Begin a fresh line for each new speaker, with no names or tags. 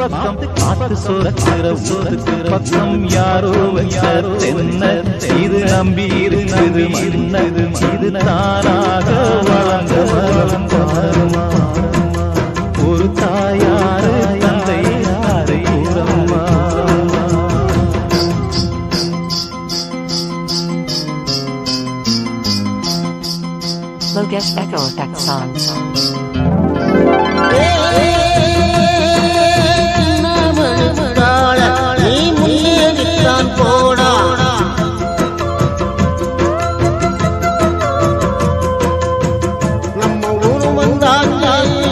பக்கம் காத்து சுரக்கிற ஊருக்கு பக்கம் யாரோ வச்ச தென்ன இது நம்பி இருக்குது மன்னது இது தானாக வளர்ந்த மரம் பாருமா ஒரு தாயாரு தந்தை யாரை கூறம்மா
Logesh Echo Effect Songs.